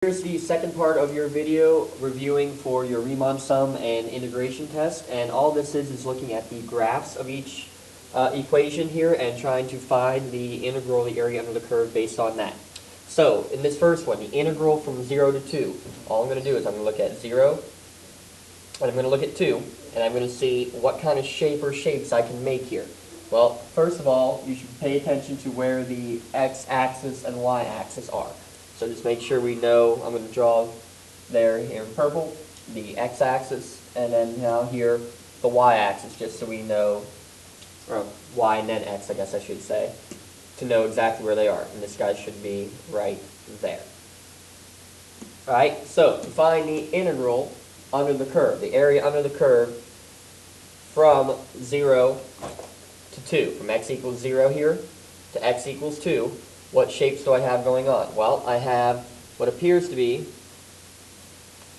Here's the second part of your video reviewing for your Riemann sum and integration test, and all this is looking at the graphs of each equation here and trying to find the integral, the area under the curve based on that. So in this first one, the integral from 0 to 2, all I'm going to do is I'm going to look at 0 and I'm going to look at 2 and I'm going to see what kind of shape or shapes I can make here. Well, first of all, you should pay attention to where the x-axis and y-axis are. So just make sure we know, I'm going to draw there here in purple, the x-axis, and then now here the y-axis, just so we know, or y and then x I guess I should say, to know exactly where they are. And this guy should be right there. Alright, so to find the integral under the curve, the area under the curve from 0 to 2, from x equals 0 here to x equals 2, what shapes do I have going on? Well, I have what appears to be,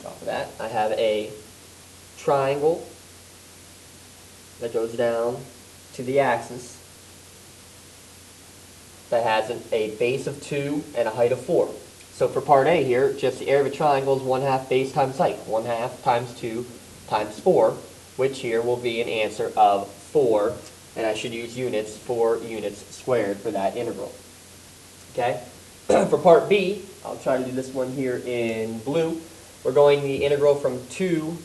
off of that, I have a triangle that goes down to the axis that has a base of 2 and a height of 4. So for part A here, just the area of a triangle is 1/2 base times height. 1/2 times 2 times 4, which here will be an answer of 4, and I should use units, 4 units squared for that integral. Okay, for part B, I'll try to do this one here in blue. We're going the integral from 2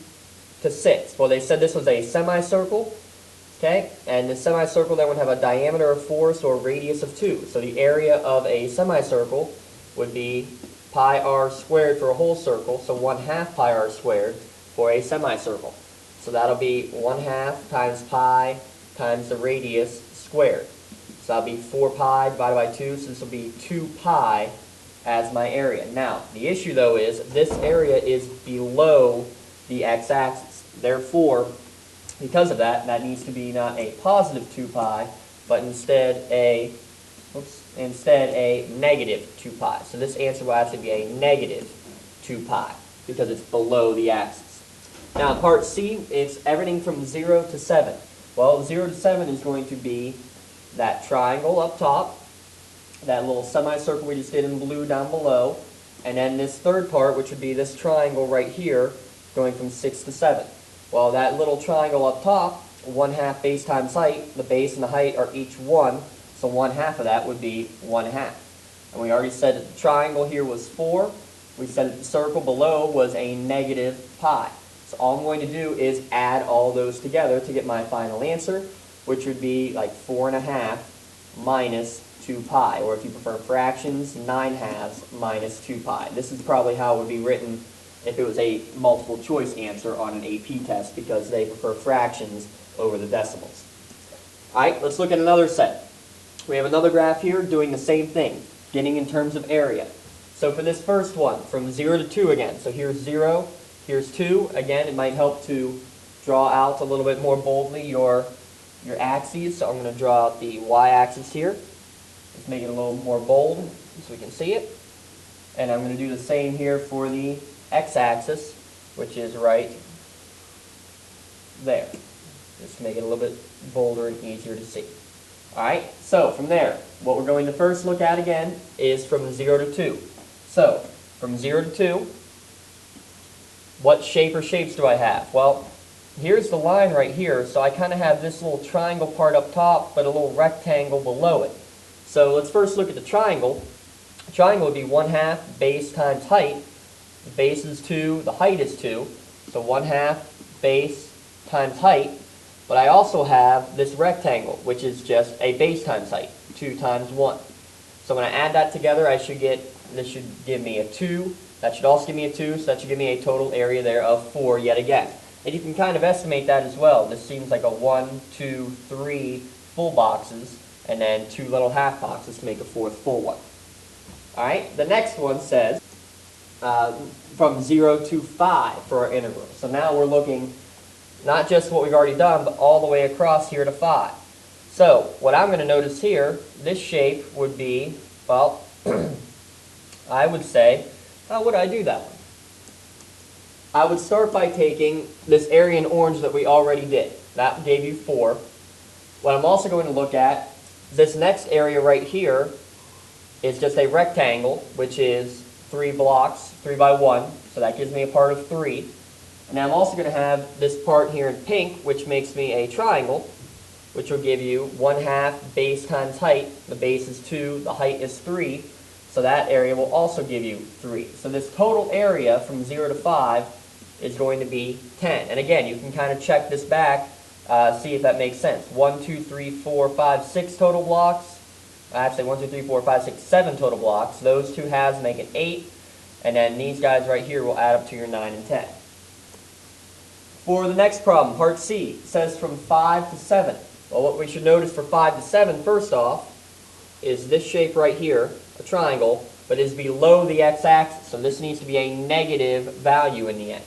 to 6. Well, they said this was a semicircle, okay, and the semicircle then would have a diameter of 4, so a radius of 2. So the area of a semicircle would be pi r squared for a whole circle, so 1/2 pi r squared for a semicircle. So that'll be 1/2 times pi times the radius squared. So that'll be 4 pi divided by 2, so this will be 2 pi as my area. Now, the issue though is this area is below the x-axis. Therefore, because of that, that needs to be not a positive 2 pi, but instead a negative 2 pi. So this answer will actually be a negative 2 pi because it's below the axis. Now, in part C, it's everything from 0 to 7. Well, 0 to 7 is going to be that triangle up top, that little semicircle we just did in blue down below, and then this third part, which would be this triangle right here, going from 6 to 7. Well, that little triangle up top, 1/2 base times height, the base and the height are each 1, so 1/2 of that would be 1/2. And we already said that the triangle here was 4. We said that the circle below was a negative pi. So all I'm going to do is add all those together to get my final answer, which would be like 4.5 minus 2 pi, or if you prefer fractions, 9/2 minus 2 pi. This is probably how it would be written if it was a multiple choice answer on an AP test, because they prefer fractions over the decimals. Alright, let's look at another set. We have another graph here doing the same thing, getting in terms of area. So for this first one, from 0 to 2 again, so here's 0, here's 2. Again, it might help to draw out a little bit more boldly your axes. So I'm going to draw out the y-axis here. Let's make it a little more bold so we can see it. And I'm going to do the same here for the x-axis, which is right there. Just to make it a little bit bolder and easier to see. Alright, so from there, what we're going to first look at again is from 0 to 2. So, from 0 to 2, what shape or shapes do I have? Well, here's the line right here, so I kind of have this little triangle part up top, but a little rectangle below it. So let's first look at the triangle. The triangle would be 1/2 base times height. The base is 2, the height is 2, so 1/2 base times height. But I also have this rectangle, which is just a base times height, 2 times 1. So when I add that together, I should get, this should give me a 2. That should also give me a 2, so that should give me a total area there of 4 yet again. And you can kind of estimate that as well. This seems like a 1, 2, 3 full boxes, and then 2 little half boxes to make a 4th full one. Alright, the next one says from 0 to 5 for our integral. So now we're looking not just what we've already done, but all the way across here to 5. So what I'm going to notice here, this shape would be, well, I would say, how would I do that one? I would start by taking this area in orange that we already did. That gave you 4. What I'm also going to look at, this next area right here is just a rectangle, which is 3 blocks, 3 by 1, so that gives me a part of 3. And I'm also going to have this part here in pink, which makes me a triangle, which will give you 1/2 base times height. The base is 2, the height is 3, so that area will also give you 3. So this total area from 0 to 5 is going to be 10. And again, you can kind of check this back, see if that makes sense. 1, 2, 3, 4, 5, 6 total blocks. Actually, 1, 2, 3, 4, 5, 6, 7 total blocks. Those two halves make it 8. And then these guys right here will add up to your 9 and 10. For the next problem, part C, it says from 5 to 7. Well, what we should notice for 5 to 7, first off, is this shape right here, a triangle, but is below the x-axis. So this needs to be a negative value in the end.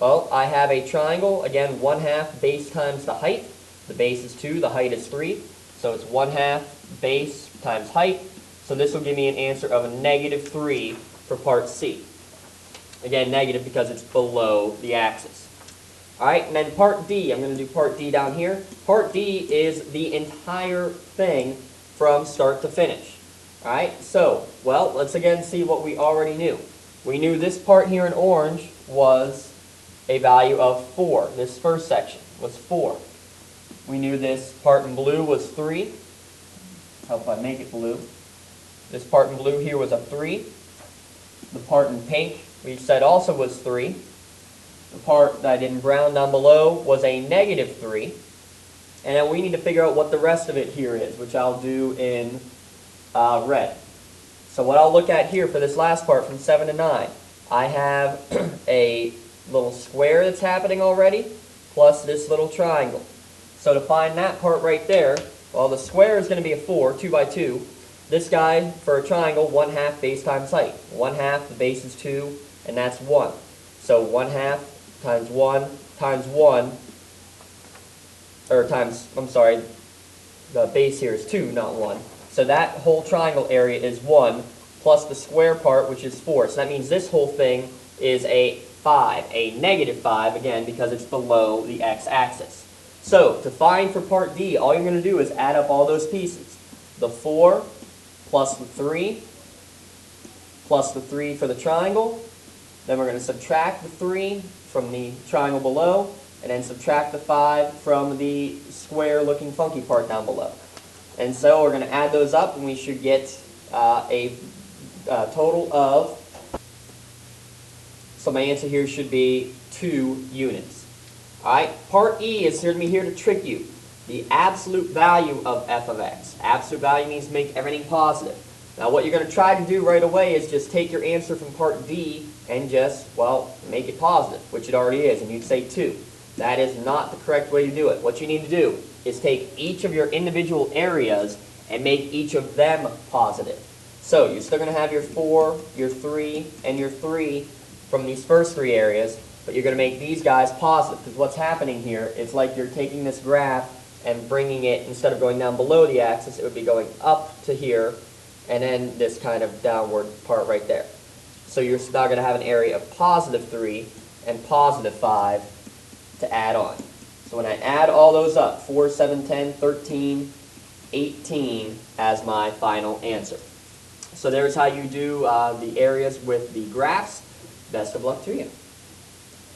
Well, I have a triangle, again, 1/2 base times the height. The base is 2, the height is 3. So it's 1/2 base times height. So this will give me an answer of a -3 for part C. Again, negative because it's below the axis. Alright, and then part D, I'm going to do part D down here. Part D is the entire thing from start to finish. Alright, so, well, let's again see what we already knew. We knew this part here in orange was a value of 4. This first section was 4. We knew this part in blue was 3. How if I make it blue? This part in blue here was a 3. The part in pink we said also was 3. The part that I did in brown down below was a -3. And then we need to figure out what the rest of it here is, which I'll do in red. So what I'll look at here for this last part from 7 to 9, I have a little square that's happening already, plus this little triangle. So to find that part right there, well, the square is going to be a 4, 2 by 2. This guy, for a triangle, 1/2 base times height. 1/2, the base is 2, and that's 1. So 1/2 times 1 times 1, or times, I'm sorry, the base here is 2, not 1. So that whole triangle area is 1, plus the square part, which is 4. So that means this whole thing is a 5, a -5, again, because it's below the x-axis. So, to find for part D, all you're going to do is add up all those pieces. The 4 plus the 3 plus the 3 for the triangle. Then we're going to subtract the 3 from the triangle below, and then subtract the 5 from the square-looking funky part down below. And so we're going to add those up, and we should get a total of, so my answer here should be 2 units. Alright, part E is here to trick you. The absolute value of f of x. Absolute value means make everything positive. Now what you're going to try to do right away is just take your answer from part D and just, well, make it positive, which it already is, and you'd say 2. That is not the correct way to do it. What you need to do is take each of your individual areas and make each of them positive. So you're still going to have your 4, your 3, and your 3 from these first 3 areas, but you're going to make these guys positive, because what's happening here, it's like you're taking this graph and bringing it, instead of going down below the axis, it would be going up to here, and then this kind of downward part right there. So you're now going to have an area of +3 and +5 to add on. So when I add all those up, 4, 7, 10, 13, 18 as my final answer. So there's how you do the areas with the graphs. Best of luck to you.